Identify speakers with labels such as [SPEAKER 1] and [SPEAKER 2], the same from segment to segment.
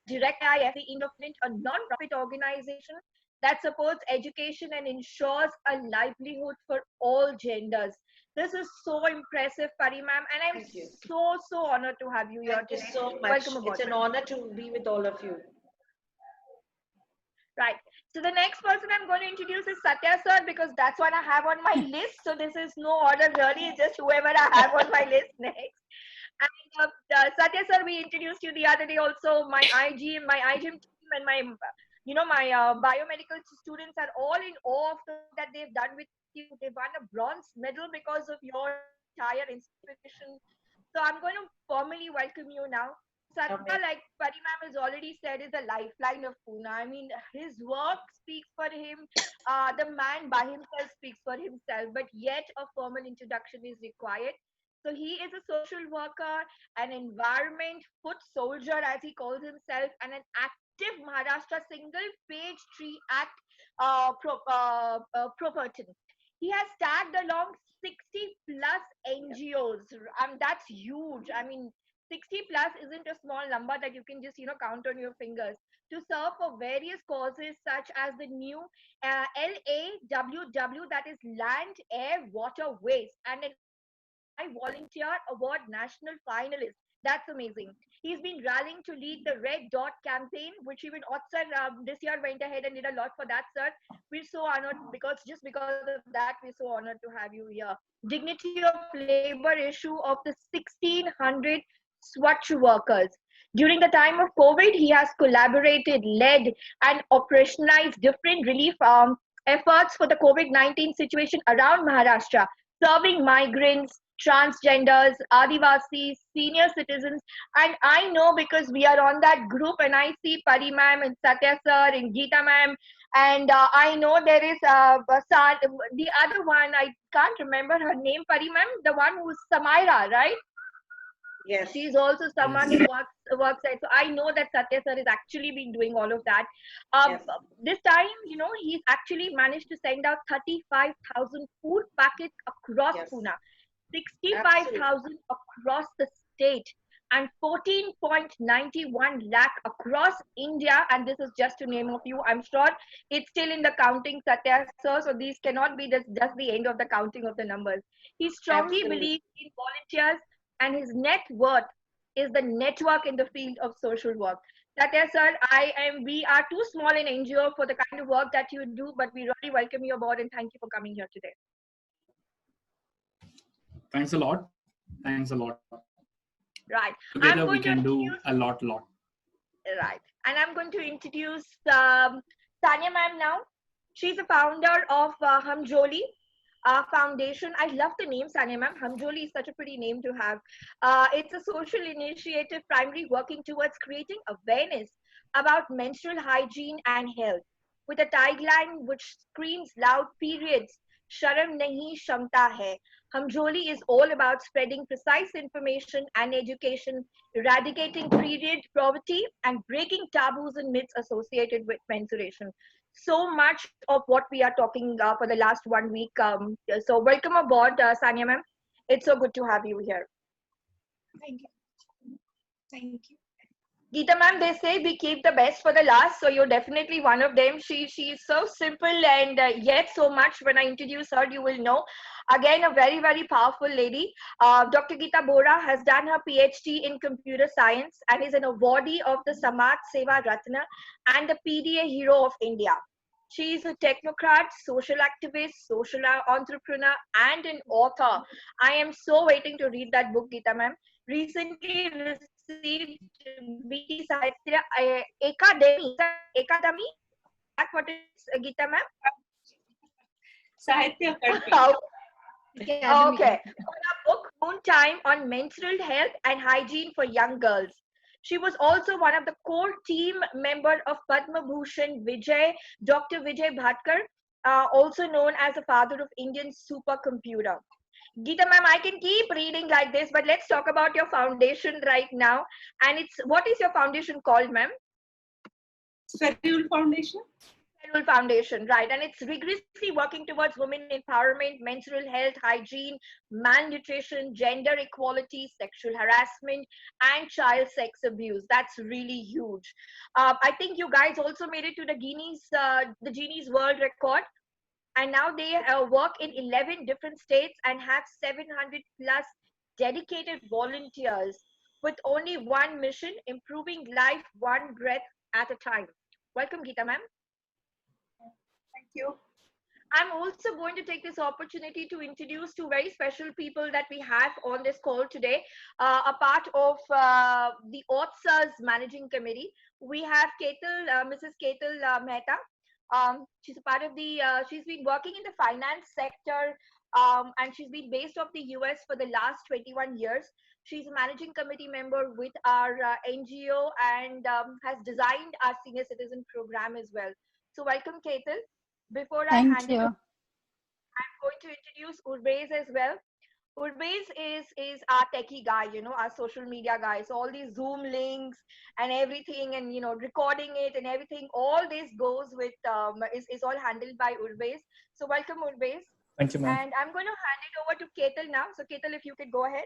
[SPEAKER 1] Direct IFE Independent, a non-profit organization that supports education and ensures a livelihood for all genders. This is so impressive, Pari ma'am, and I'm
[SPEAKER 2] Thank you.
[SPEAKER 1] so honored to have you here
[SPEAKER 2] Thank you
[SPEAKER 1] today.
[SPEAKER 2] so much.
[SPEAKER 1] Welcome
[SPEAKER 2] It's
[SPEAKER 1] aboard,
[SPEAKER 2] an
[SPEAKER 1] ma'am.
[SPEAKER 2] honor to be with all of you.
[SPEAKER 1] Right. So the next person I'm going to introduce is Satya sir because that's what I have on my list. So this is no order really, it's just whoever I have on my list next. And Satya sir, we introduced you the other day also. My IGM team and my biomedical students are all in awe of the work that they've done with you. They won a bronze medal because of your entire inspiration. So I'm going to formally welcome you now. Satya,
[SPEAKER 2] Amen.
[SPEAKER 1] like Pari ma'am has already said, is a lifeline of Pune. I mean, his work speaks for him. The man by himself speaks for himself, but yet a formal introduction is required. So he is a social worker, an environment foot soldier, as he calls himself, and an active Maharashtra single page tree act property. He has tagged along 60 plus NGOs. That's huge. I mean, 60 plus isn't a small number that you can just count on your fingers to serve for various causes such as the new LAWW, that is Land, Air, Water, Waste, and an I Volunteer Award national finalist. That's amazing. He's been rallying to lead the Red Dot campaign, which even Otsar this year went ahead and did a lot for that, sir. We're so honored because of that, we're so honored to have you here. Dignity of labor issue of the 1600 Swachh workers. During the time of COVID, he has collaborated, led, and operationalized different relief efforts for the COVID-19 situation around Maharashtra, serving migrants, transgenders, Adivasis, senior citizens. And I know because we are on that group and I see Pari ma'am and Satya sir and Geeta ma'am. And I know there is the other one, I can't remember her name, Pari ma'am, the one who's Samaira, right?
[SPEAKER 2] Yes.
[SPEAKER 1] She's also someone
[SPEAKER 3] Yes.
[SPEAKER 1] who works at. So I know that Satya sir has actually been doing all of that.
[SPEAKER 2] Yes.
[SPEAKER 1] This time, he's actually managed to send out 35,000 food packets across
[SPEAKER 2] Yes.
[SPEAKER 1] Pune,
[SPEAKER 2] Absolutely.
[SPEAKER 1] 65,000 across the state, and 14.91 lakh across India. And this is just to name a few. I'm sure it's still in the counting, Satya sir. So these cannot be just the end of the counting of the numbers. He strongly
[SPEAKER 2] Absolutely.
[SPEAKER 1] believes in volunteers, and his net worth is the network in the field of social work. Satya sir, we are too small in NGO for the kind of work that you do, but we really welcome you aboard and thank you for coming here today.
[SPEAKER 3] Thanks a lot. Thanks a lot.
[SPEAKER 1] Right.
[SPEAKER 3] Together
[SPEAKER 1] I'm
[SPEAKER 3] we
[SPEAKER 1] going to
[SPEAKER 3] can do
[SPEAKER 1] introduce,
[SPEAKER 3] a lot.
[SPEAKER 1] right. And I'm going to introduce Sanya ma'am now. She's a founder of Hamjoli Foundation. I love the name, Sanya ma'am. Hamjoli is such a pretty name to have. It's a social initiative primarily working towards creating awareness about menstrual hygiene and health with a tagline which screams loud periods. Sharam nahi shamta hai. Hamjoli is all about spreading precise information and education, eradicating period poverty, and breaking taboos and myths associated with menstruation. So much of what we are talking for the last 1 week. So welcome aboard, Sanya ma'am. It's so good to have you here.
[SPEAKER 4] Thank you. Thank you.
[SPEAKER 1] Geeta ma'am, they say we keep the best for the last, so you're definitely one of them. She's so simple and yet so much. When I introduce her, you will know. Again, a very powerful lady. Dr. Geeta Bora has done her PhD in computer science and is an awardee of the Samaj Seva Ratna and the PDA Hero of India. She is a technocrat, social activist, social entrepreneur, and an author. I am so waiting to read that book, Geeta ma'am. Recently received BT Sahitya Academy. Academy? Is that what it is, Geeta ma'am?
[SPEAKER 4] Sahitya Akademi.
[SPEAKER 1] Okay. On a book, Moon Time on Menstrual Health and Hygiene for Young Girls. She was also one of the core team member of Padma Bhushan Vijay, Dr. Vijay Bhatkar, also known as the father of Indian supercomputer. Geeta ma'am, I can keep reading like this, but let's talk about your foundation right now. And what is your foundation called, ma'am?
[SPEAKER 4] Sferule Foundation.
[SPEAKER 1] Annual Foundation, right? And it's rigorously working towards women empowerment, menstrual health, hygiene, malnutrition, gender equality, sexual harassment, and child sex abuse. That's really huge. I think you guys also made it to the Guinness World Record, and now they work in 11 different states and have 700 plus dedicated volunteers with only one mission: improving life one breath at a time. Welcome, Geeta ma'am.
[SPEAKER 2] Thank you.
[SPEAKER 1] I'm also going to take this opportunity to introduce two very special people that we have on this call today, a part of the OTSA's managing committee. We have Mrs. Ketal Mehta. She's a part of she's been working in the finance sector, and she's been based off the US for the last 21 years. She's a managing committee member with our NGO and has designed our senior citizen program as well. So welcome, Ketal. Before I
[SPEAKER 5] Thank
[SPEAKER 1] hand it over,
[SPEAKER 5] you.
[SPEAKER 1] I'm going to introduce Urbez as well. Urbez is our techie guy, our social media guy. So all these Zoom links and everything, and recording it and everything, all this goes with is all handled by Urbez. So welcome, Urbez.
[SPEAKER 3] Thank you, ma'am.
[SPEAKER 1] And I'm going to hand it over to Ketal now. So Ketal, if you could go ahead.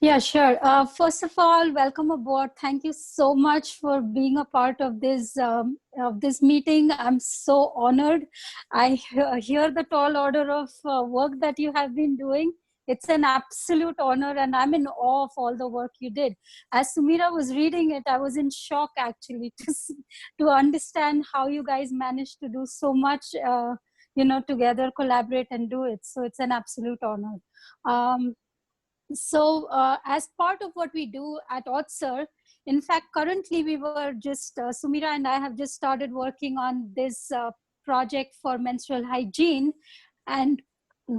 [SPEAKER 5] Yeah, sure. First of all, welcome aboard. Thank you so much for being a part of this meeting. I'm so honored. I hear the tall order of work that you have been doing. It's an absolute honor, and I'm in awe of all the work you did. As Sumira was reading it, I was in shock actually to understand how you guys managed to do so much, together, collaborate and do it. So it's an absolute honor. So as part of what we do at OTSER, in fact, currently we were just, Sumira and I have just started working on this project for menstrual hygiene. And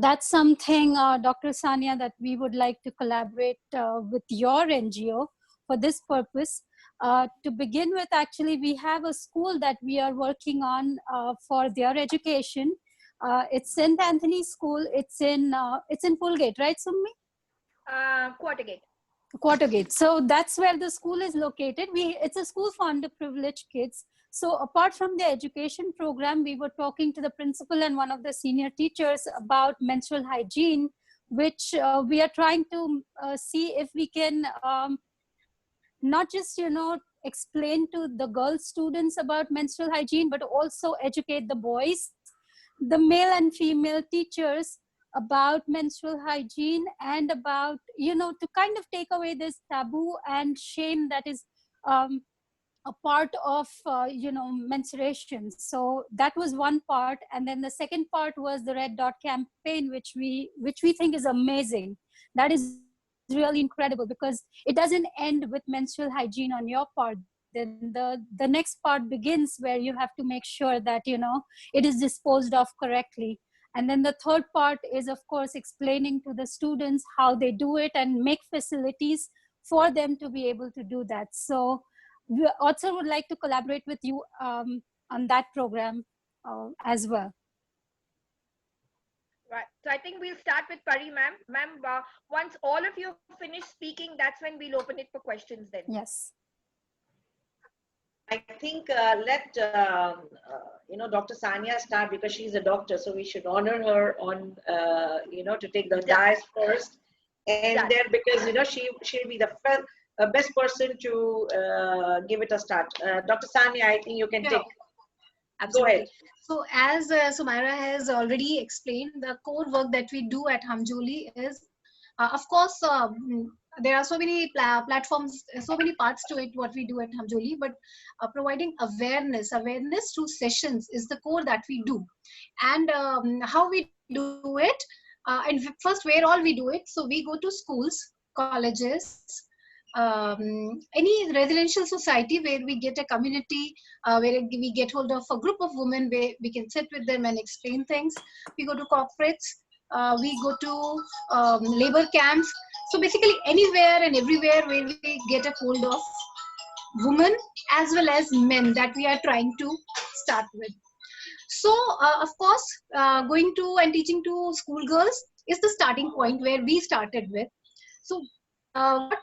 [SPEAKER 5] that's something, Dr. Sania, that we would like to collaborate with your NGO for this purpose. To begin with, actually, we have a school that we are working on for their education. It's St. Anthony School. It's in Pulgate, right, Summi?
[SPEAKER 1] Quartergate.
[SPEAKER 5] Quartergate. So that's where the school is located. It's a school for underprivileged kids. So apart from the education program, we were talking to the principal and one of the senior teachers about menstrual hygiene, which we are trying to see if we can not just, explain to the girl students about menstrual hygiene, but also educate the boys, the male and female teachers about menstrual hygiene, and about, to kind of take away this taboo and shame that is a part of, menstruation. So that was one part. And then the second part was the Red Dot campaign, which we think is amazing. That is really incredible because it doesn't end with menstrual hygiene on your part. Then the next part begins where you have to make sure that, it is disposed of correctly. And then the third part is, of course, explaining to the students how they do it and make facilities for them to be able to do that. So we also would like to collaborate with you on that program as well.
[SPEAKER 1] Right. So I think we'll start with Pari ma'am. Ma'am, once all of you finish speaking, that's when we'll open it for questions then.
[SPEAKER 5] Yes.
[SPEAKER 2] I think let Dr. Sania start because she's a doctor, so we should honor her on to take the dais first, and then because she'll be the best person to give it a start. Dr. Sania, I think you can take.
[SPEAKER 4] Absolutely.
[SPEAKER 2] Go ahead.
[SPEAKER 4] So as Sumaira has already explained, the core work that we do at Hamjoli is, of course, there are so many platforms, so many parts to it, what we do at Hamjoli, but providing awareness through sessions is the core that we do. And how we do it, and first where all we do it, so we go to schools, colleges, any residential society where we get a community, where we get hold of a group of women where we can sit with them and explain things. We go to corporates, we go to labor camps. So basically anywhere and everywhere where we get a hold of women as well as men that we are trying to start with. So of course, going to and teaching to schoolgirls is the starting point where we started with. So what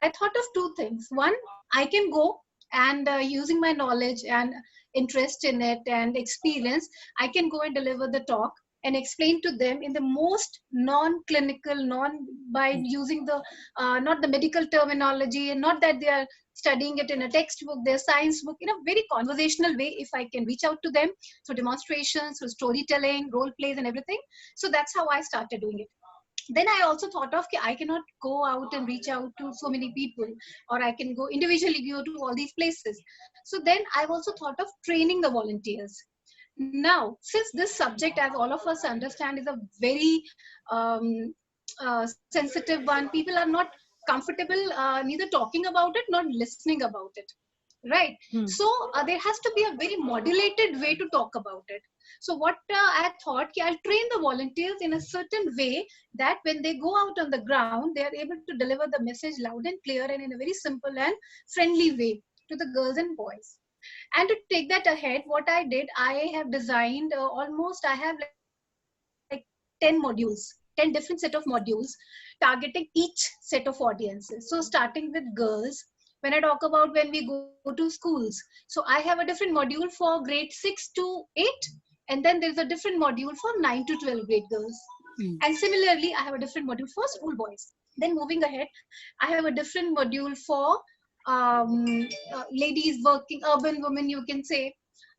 [SPEAKER 4] I thought of two things. One, I can go And using my knowledge and interest in it and experience, I can go and deliver the talk and explain to them in the most non-clinical, by using the not the medical terminology, and not that they are studying it in a textbook, their science book, in a very conversational way. If I can reach out to them through demonstrations, through storytelling, role plays, and everything, so that's how I started doing it. Then I also thought of, I cannot go out and reach out to so many people, or I can go individually go to all these places. So then I've also thought of training the volunteers. Now, since this subject, as all of us understand, is a very sensitive one, people are not comfortable neither talking about it nor listening about it, right? So there has to be a very modulated way to talk about it. So what I thought, I'll train the volunteers in a certain way that when they go out on the ground, they are able to deliver the message loud and clear and in a very simple and friendly way to the girls and boys. And to take that ahead, what I did, I have designed I have like 10 modules, 10 different set of modules targeting each set of audiences. So starting with girls, when I talk about when we go to schools, so I have a different module for grade 6 to 8, and then there's a different module for 9 to 12 grade girls. And similarly, I have a different module for school boys. Then moving ahead, I have a different module for ladies working, urban women, you can say,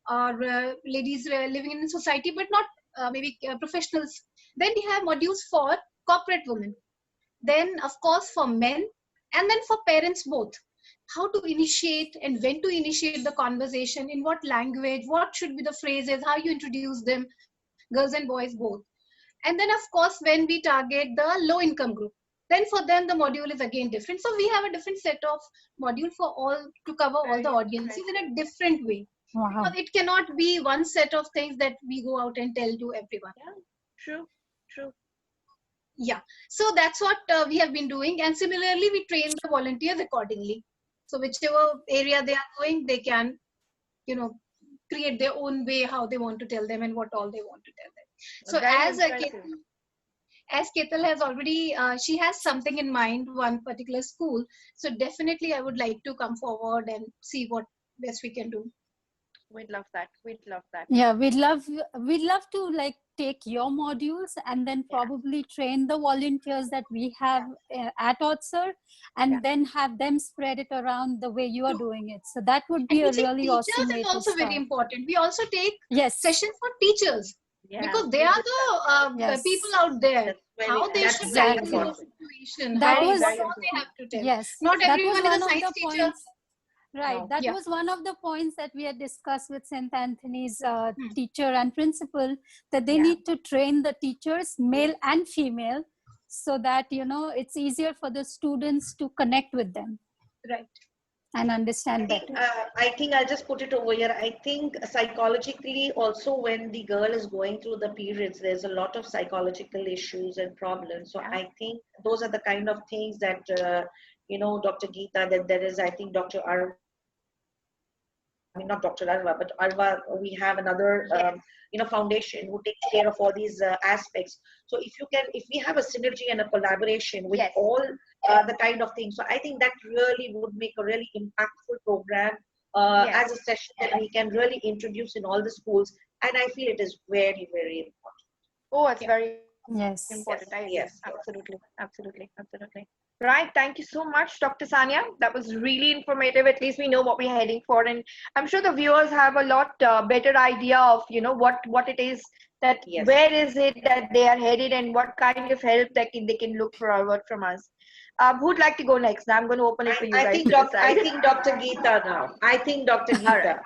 [SPEAKER 4] or ladies living in society, but not maybe professionals. Then we have modules for corporate women. Then, of course, for men, and then for parents both. How to initiate and when to initiate the conversation, in what language, what should be the phrases, how you introduce them, girls and boys both. And then, of course, when we target the low income group, then for them the module is again different. So we have a different set of module for all, to cover all the audiences in a different way.
[SPEAKER 5] Wow.
[SPEAKER 4] Because it cannot be one set of things that we go out and tell to everyone.
[SPEAKER 1] Yeah, true.
[SPEAKER 4] Yeah, so that's what we have been doing, and similarly we train the volunteers accordingly. So whichever area they are going, they can, create their own way how they want to tell them and what all they want to tell them. So as Ketal has already, she has something in mind, one particular school. So definitely I would like to come forward and see what best we can do.
[SPEAKER 1] We'd love that.
[SPEAKER 5] Yeah, we'd love to like take your modules and then probably train the volunteers that we have at OTSER, and then have them spread it around the way you are doing it. So that would be a really awesome way
[SPEAKER 4] to start. Teachers is also very important. We also take sessions for teachers. Yeah, because they are the people out there. How they should handle the situation.
[SPEAKER 5] That
[SPEAKER 4] what
[SPEAKER 5] was
[SPEAKER 4] all they have to tell.
[SPEAKER 5] Yes,
[SPEAKER 4] not everyone is a
[SPEAKER 5] one
[SPEAKER 4] science teacher.
[SPEAKER 5] Right, that was one of the points that we had discussed with St. Anthony's teacher and principal, that they need to train the teachers, male and female, so that, it's easier for the students to connect with them.
[SPEAKER 4] Right.
[SPEAKER 5] And understand better.
[SPEAKER 2] I think I'll just put it over here. I think psychologically also, when the girl is going through the periods, there's a lot of psychological issues and problems. So I think those are the kind of things that, Dr. Geeta, that there is, I think Dr. Arva, I mean, not Dr. Arva, but Arva, we have another, foundation who takes care of all these aspects. So if we have a synergy and a collaboration with all the kind of things, so I think that really would make a really impactful program as a session that we can really introduce in all the schools. And I feel it is very, very important.
[SPEAKER 1] Oh, it's very
[SPEAKER 5] important.
[SPEAKER 1] Yes, absolutely. Right. Thank you so much, Dr. Sania. That was really informative. At least we know what we're heading for. And I'm sure the viewers have a lot better idea of, what it is that, where is it that they are headed and what kind of help that they can look forward from us. Who'd like to go next? Now I'm going to open it for you guys.
[SPEAKER 2] I think Dr. Geeta now. I think Dr. Geeta.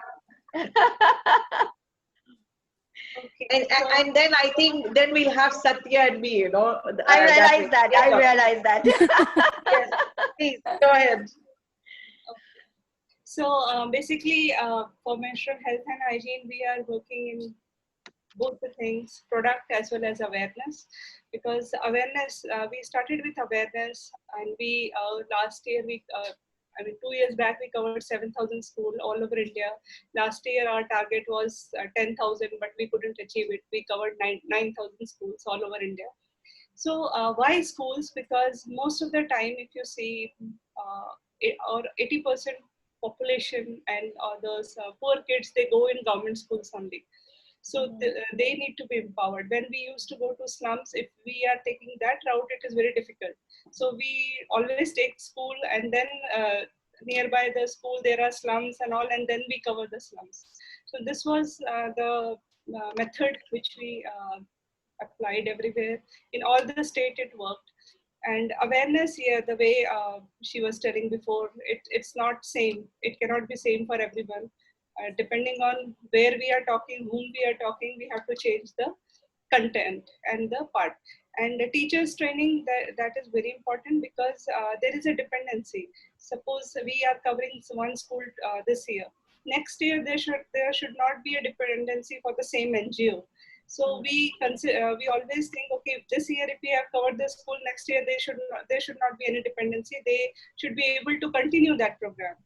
[SPEAKER 2] Okay. And then I think then we'll have Satya and me,
[SPEAKER 1] I realize that.
[SPEAKER 2] Yes, please go ahead.
[SPEAKER 6] Okay. So basically, for menstrual health and hygiene, we are working in both the things, product as well as awareness. Because awareness, we started with awareness, and we last year 2 years back, we covered 7,000 schools all over India. Last year, our target was 10,000, but we couldn't achieve it. We covered 9,000 schools all over India. So why schools? Because most of the time, if you see, or 80% population and others, poor kids, they go in government schools only. So they need to be empowered. When we used to go to slums, if we are taking that route, it is very difficult. So we always take school, and then nearby the school there are slums and all, and then we cover the slums. So this was the method which we applied everywhere. In all the state it worked. And awareness here, the way she was telling before, it's not same. It cannot be same for everyone. Depending on where we are talking, whom we are talking, we have to change the content and the part. And the teachers training, that is very important, because there is a dependency. Suppose we are covering one school this year. Next year, there should not be a dependency for the same NGO. So we always think, okay, this year if we have covered the school, next year there should not be any dependency. They should be able to continue that program.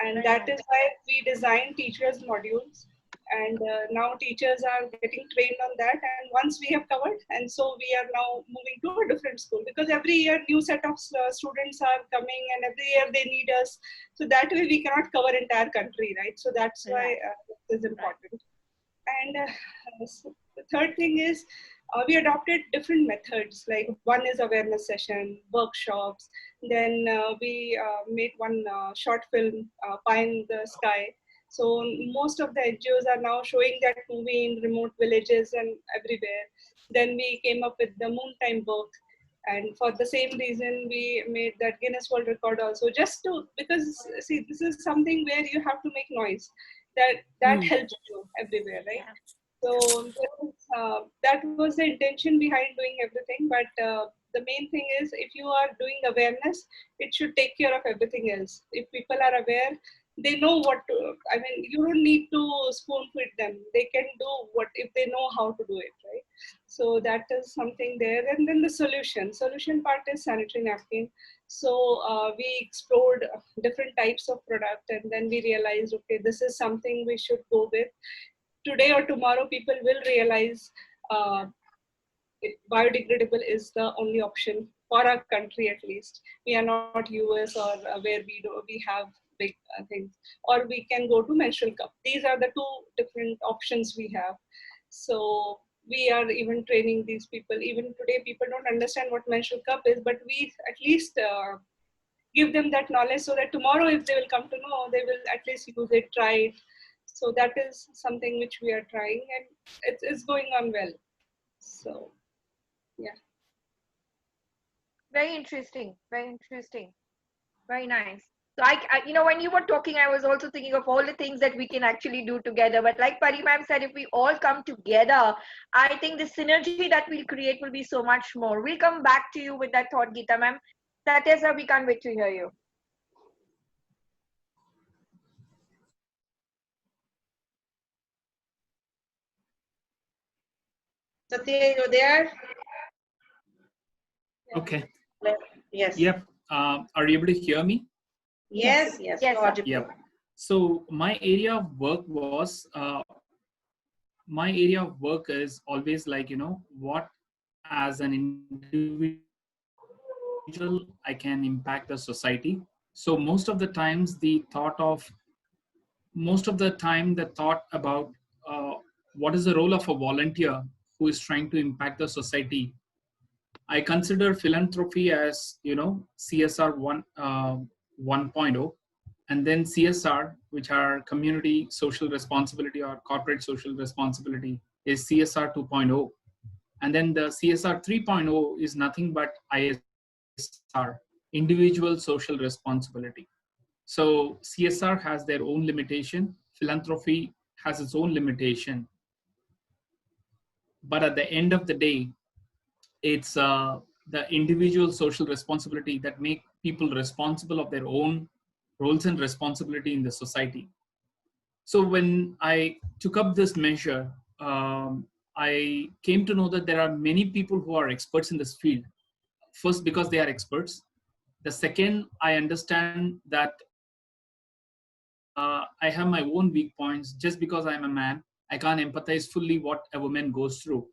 [SPEAKER 6] And that is why we design teachers modules. And now teachers are getting trained on that. And once we have covered, and so we are now moving to a different school, because every year new set of students are coming, and every year they need us. So that way we cannot cover entire country, right? So that's why it is important. And so the third thing is, we adopted different methods. Like one is awareness session, workshops. Then we made one short film, Pie in the Sky. So most of the NGOs are now showing that movie in remote villages and everywhere. Then we came up with the Moontime book. And for the same reason, we made that Guinness World Record also, just to, because see, this is something where you have to make noise. That helps you everywhere, right? So that was the intention behind doing everything. But the main thing is, if you are doing awareness, it should take care of everything else. If people are aware, they know what to, I mean, you don't need to spoon feed them. They can do what, if they know how to do it, right? So that is something there. And then the solution part is sanitary napkin. So we explored different types of product, and then we realized, okay, this is something we should go with. Today or tomorrow, people will realize biodegradable is the only option for our country, at least. We are not US or where we have big things, or we can go to menstrual cup. These are the two different options we have. So we are even training these people. Even today, people don't understand what menstrual cup is, but we at least give them that knowledge, so that tomorrow, if they will come to know, they will at least use it, try it. So that is something which we are trying, and it's going on well. So, yeah.
[SPEAKER 1] Very interesting. Very interesting. Very nice. So I, you know, when you were talking, I was also thinking of all the things that we can actually do together. But like Pari ma'am said, if we all come together, I think the synergy that we'll create will be so much more. We'll come back to you with that thought, Geeta ma'am. Satya, we can't wait to hear you.
[SPEAKER 2] Satya, you're there?
[SPEAKER 3] Okay.
[SPEAKER 2] Yes.
[SPEAKER 3] Yep. Are you able to hear me?
[SPEAKER 2] Yes.
[SPEAKER 3] Yep. So my area of work was, my area of work is always like, you know, what as an individual I can impact the society. So most of the times the thought about what is the role of a volunteer who is trying to impact the society, I consider philanthropy as, you know, CSR 1.0, and then CSR, which are community social responsibility or corporate social responsibility, is CSR 2.0. And then the CSR 3.0 is nothing but ISR, individual social responsibility. So CSR has their own limitation, philanthropy has its own limitation. But at the end of the day, it's the individual social responsibility that make people responsible of their own roles and responsibility in the society. So when I took up this measure, I came to know that there are many people who are experts in this field. First, because they are experts. The second, I understand that I have my own weak points. Just because I'm a man, I can't empathize fully what a woman goes through.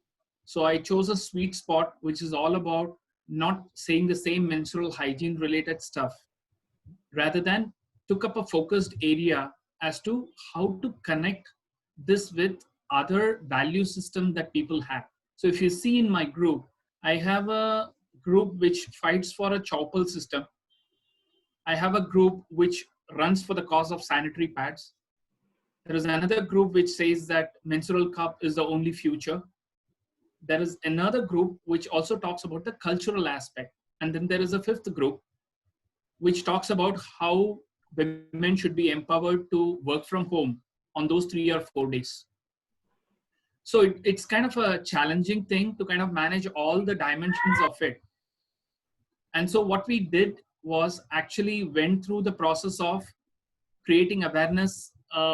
[SPEAKER 3] So I chose a sweet spot, which is all about not saying the same menstrual hygiene related stuff, rather than took up a focused area as to how to connect this with other value system that people have. So if you see in my group, I have a group which fights for a Chaupal system. I have a group which runs for the cause of sanitary pads. There is another group which says that menstrual cup is the only future. There is another group which also talks about the cultural aspect. And then there is a fifth group which talks about how women should be empowered to work from home on those 3 or 4 days. So it's kind of a challenging thing to kind of manage all the dimensions of it. And so what we did was actually went through the process of creating awareness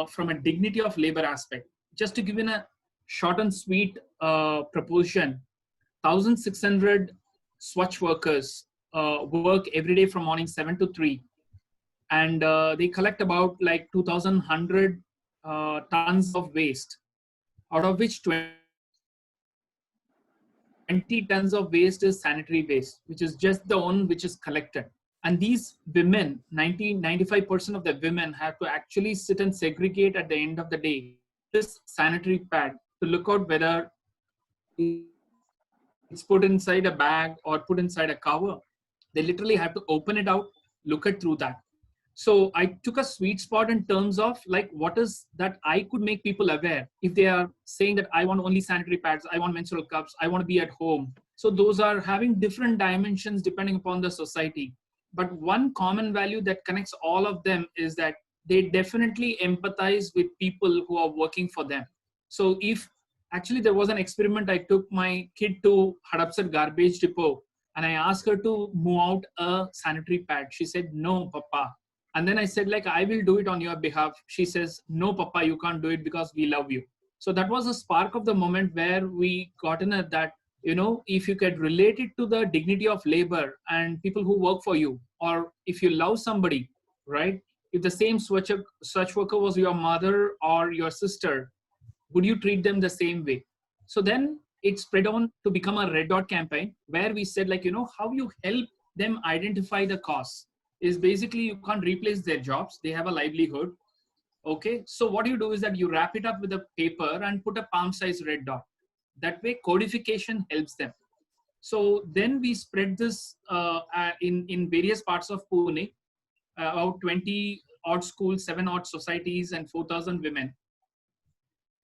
[SPEAKER 3] from a dignity of labor aspect. Just to give you a short and sweet proposition, 1,600 Swachh workers work every day from morning 7 to 3. And they collect about like 2,100 tons of waste, out of which 20 tons of waste is sanitary waste, which is just the one which is collected. And these women, 95% of the women have to actually sit and segregate at the end of the day this sanitary pad to look out whether it's put inside a bag or put inside a cover. They literally have to open it out, look at through that. So I took a sweet spot in terms of like what is that I could make people aware if they are saying that I want only sanitary pads, I want menstrual cups, I want to be at home. So those are having different dimensions depending upon the society. But one common value that connects all of them is that they definitely empathize with people who are working for them. So if actually there was an experiment, I took my kid to Hadapsar garbage depot and I asked her to move out a sanitary pad. She said, "No, Papa." And then I said, like, "I will do it on your behalf." She says, "No, Papa, you can't do it because we love you." So that was a spark of the moment where we got in at that, you know, if you could relate it to the dignity of labor and people who work for you, or if you love somebody, right? If the same Swachh worker was your mother or your sister, would you treat them the same way? So then it spread on to become a Red Dot campaign where we said, like, you know, how you help them identify the costs is basically you can't replace their jobs. They have a livelihood. Okay. So what you do is that you wrap it up with a paper and put a palm size red dot. That way codification helps them. So then we spread this in various parts of Pune, about 20 odd schools, 7 odd societies and 4,000 women.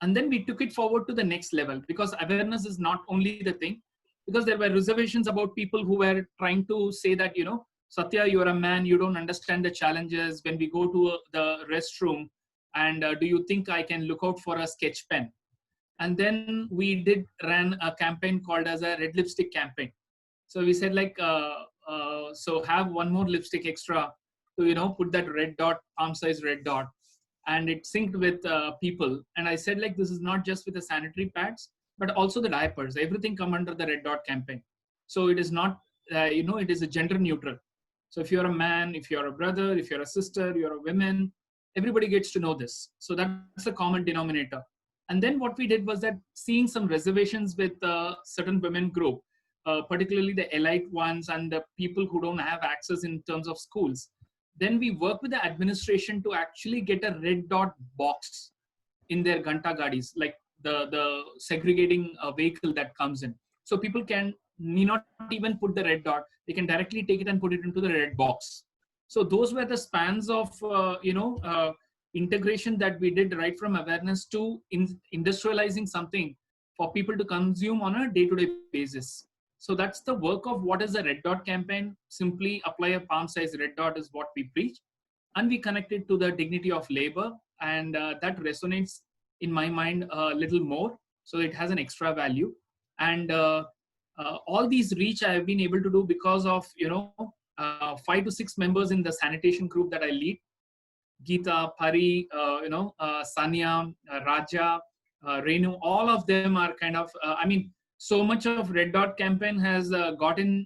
[SPEAKER 3] And then we took it forward to the next level because awareness is not only the thing, because there were reservations about people who were trying to say that, you know, Satya, you're a man, you don't understand the challenges when we go to the restroom. And do you think I can look out for a sketch pen? And then we ran a campaign called as a red lipstick campaign. So we said like, so have one more lipstick extra to, you know, put that red dot, palm size red dot. And it synced with people. And I said like, this is not just with the sanitary pads, but also the diapers. Everything come under the red dot campaign. So it is not, you know, it is a gender neutral. So if you're a man, if you're a brother, if you're a sister, you're a woman, everybody gets to know this. So that's a common denominator. And then what we did was that seeing some reservations with certain women group, particularly the elite ones and the people who don't have access in terms of schools, then we work with the administration to actually get a red dot box in their Ganta Gadis, like the segregating vehicle that comes in. So people need not even put the red dot, they can directly take it and put it into the red box. So those were the spans of, integration that we did, right from awareness to industrializing something for people to consume on a day-to-day basis. So that's the work of what is the Red Dot campaign. Simply apply a palm size red dot is what we preach. And we connect it to the dignity of labor. And that resonates in my mind a little more. So it has an extra value. And all these reach I have been able to do because of, 5 to 6 members in the sanitation group that I lead. Geeta, Pari, Sanya, Raja, Renu, all of them are kind of, so much of Red Dot campaign has gotten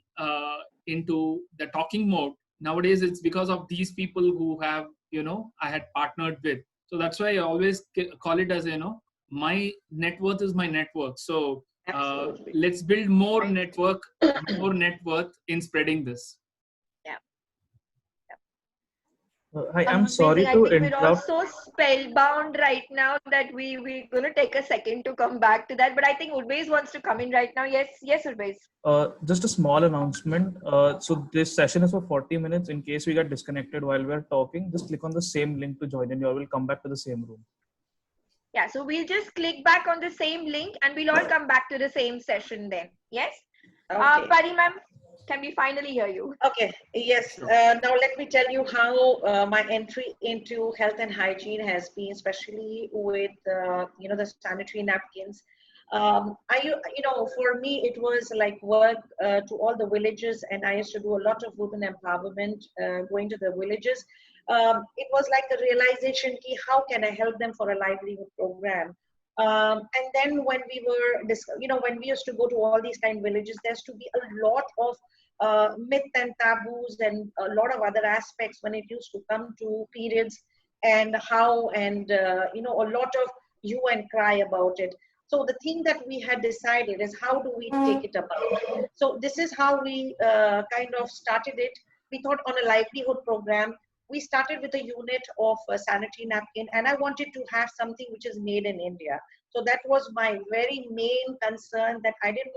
[SPEAKER 3] into the talking mode. Nowadays, it's because of these people who have, I had partnered with. So that's why I always call it as, my net worth is my network. So let's build more network, more net worth in spreading this.
[SPEAKER 7] Hi, I'm sorry
[SPEAKER 1] Amazing. I
[SPEAKER 7] to
[SPEAKER 1] think we're all
[SPEAKER 7] interrupt.
[SPEAKER 1] so spellbound right now that we're gonna take a second to come back to that. But I think Urbeez wants to come in right now. Yes, yes, Urbeez.
[SPEAKER 7] Just a small announcement. So this session is for 40 minutes. In case we get disconnected while we're talking, just click on the same link to join and you all will come back to the same room.
[SPEAKER 1] Yeah, so we'll just click back on the same link and we'll all come back to the same session then. Yes?
[SPEAKER 2] Okay.
[SPEAKER 1] Pari ma'am, can we finally hear you?
[SPEAKER 2] Okay, yes. Now let me tell you how my entry into health and hygiene has been, especially with the sanitary napkins. For me, it was like work to all the villages, and I used to do a lot of women empowerment, going to the villages. It was like a realization, ki, how can I help them for a livelihood program? And then when we were, when we used to go to all these kind of villages, there's to be a lot of myth and taboos and a lot of other aspects when it used to come to periods and how and a lot of hue and cry about it. So the thing that we had decided is how do we take it about. So this is how we kind of started it. We thought on a livelihood program. We started with a unit of sanitary napkin, and I wanted to have something which is made in India. So that was my very main concern, that I didn't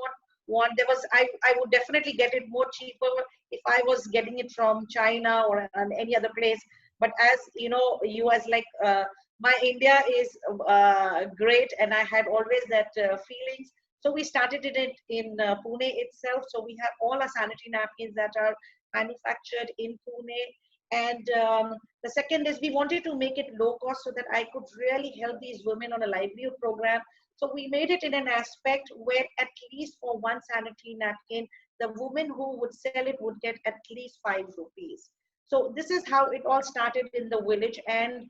[SPEAKER 2] want there was I would definitely get it more cheaper if I was getting it from China or any other place. But as you know, you as like my India is great, and I had always that feelings. So we started it in Pune itself. So we have all our sanitary napkins that are manufactured in Pune. And the second is we wanted to make it low cost so that I could really help these women on a livelihood program. So we made it in an aspect where at least for one sanitary napkin, the woman who would sell it would get at least 5 rupees. So this is how it all started in the village. And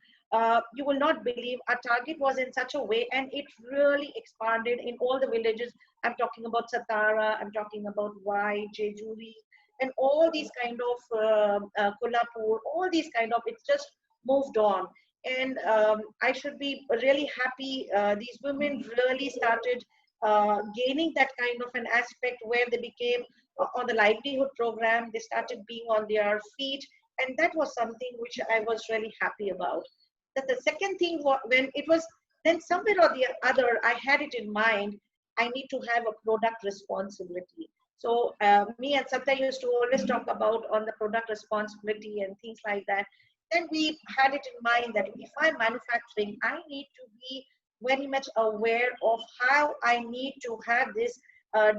[SPEAKER 2] you will not believe our target was in such a way, and it really expanded in all the villages. I'm talking about Satara, I'm talking about Vai, Jejuri, and all these kind of Kolhapur, all these kind of, it's just moved on. And I should be really happy. These women really started gaining that kind of an aspect where they became on the livelihood program. They started being on their feet, and that was something which I was really happy about. That the second thing when it was then somewhere or the other, I had it in mind. I need to have a product responsibility. So me and Satya used to always talk about on the product responsibility and things like that. Then we had it in mind that if I'm manufacturing, I need to be very much aware of how I need to have this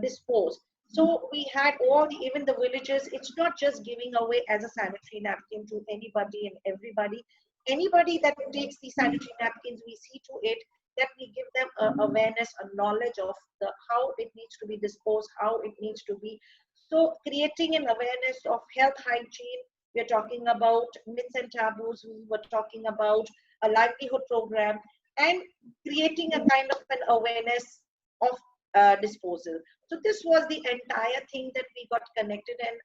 [SPEAKER 2] disposed. So we had all the, even the villages, it's not just giving away as a sanitary napkin to anybody and everybody. Anybody that takes the sanitary napkins, we see to it that we give them awareness, a knowledge of the how it needs to be disposed, how it needs to be. So creating an awareness of health hygiene, we're talking about myths and taboos, we were talking about a livelihood program, and creating a kind of an awareness of disposal. So this was the entire thing that we got connected, and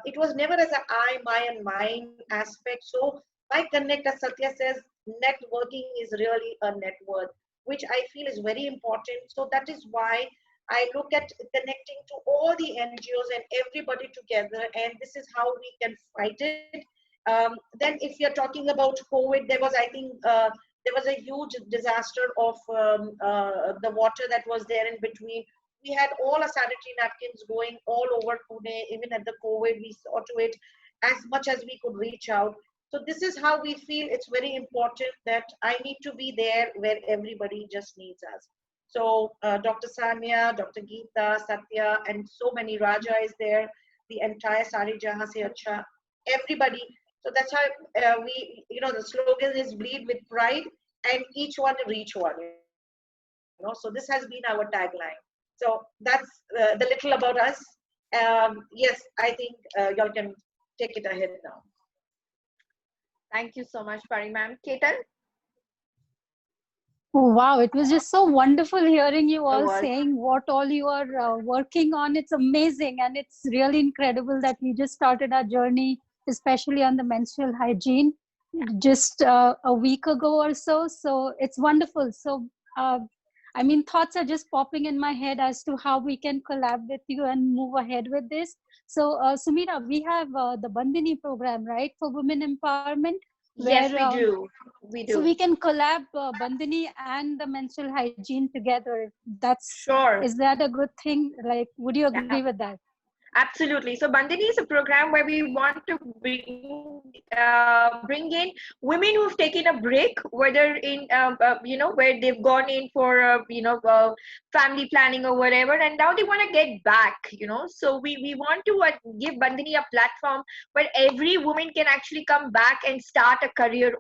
[SPEAKER 2] it was never as an I, my, and mine aspect. So my connect, as Satya says, networking is really a net worth, which I feel is very important. So that is why I look at connecting to all the NGOs and everybody together, and this is how we can fight it. Then if you're talking about COVID, there was, I think, there was a huge disaster of the water that was there in between. We had all our sanitary napkins going all over Pune. Even at the COVID, we saw to it as much as we could reach out. So this is how we feel it's very important that I need to be there where everybody just needs us. So Dr. Sania, Dr. Geeta, Satya, and so many, Raja is there, the entire Sari Jahan Se Acha, everybody. So that's how we, the slogan is bleed with pride and each one reach one. So this has been our tagline. So that's the little about us. Yes, I think y'all can take it ahead now.
[SPEAKER 1] Thank you so much, Pari ma'am. Ketan?
[SPEAKER 5] Oh, wow, it was just so wonderful hearing you all saying what all you are working on. It's amazing, and it's really incredible that we just started our journey, especially on the menstrual hygiene, just a week ago or so. So it's wonderful. So I mean, thoughts are just popping in my head as to how we can collab with you and move ahead with this. So, Sumira, we have the Bandini program, right, for women empowerment,
[SPEAKER 1] Yes,
[SPEAKER 5] where
[SPEAKER 1] we do. We
[SPEAKER 5] so
[SPEAKER 1] do.
[SPEAKER 5] we can collab Bandini and the menstrual hygiene together.
[SPEAKER 1] Sure.
[SPEAKER 5] Is that a good thing? Like, would you
[SPEAKER 1] Yeah.
[SPEAKER 5] agree with that?
[SPEAKER 1] Absolutely. So Bandhani is a program where we want to bring in women who've taken a break, whether in where they've gone in for family planning or whatever, and now they want to get back. So we want to give Bandhani a platform where every woman can actually come back and start a career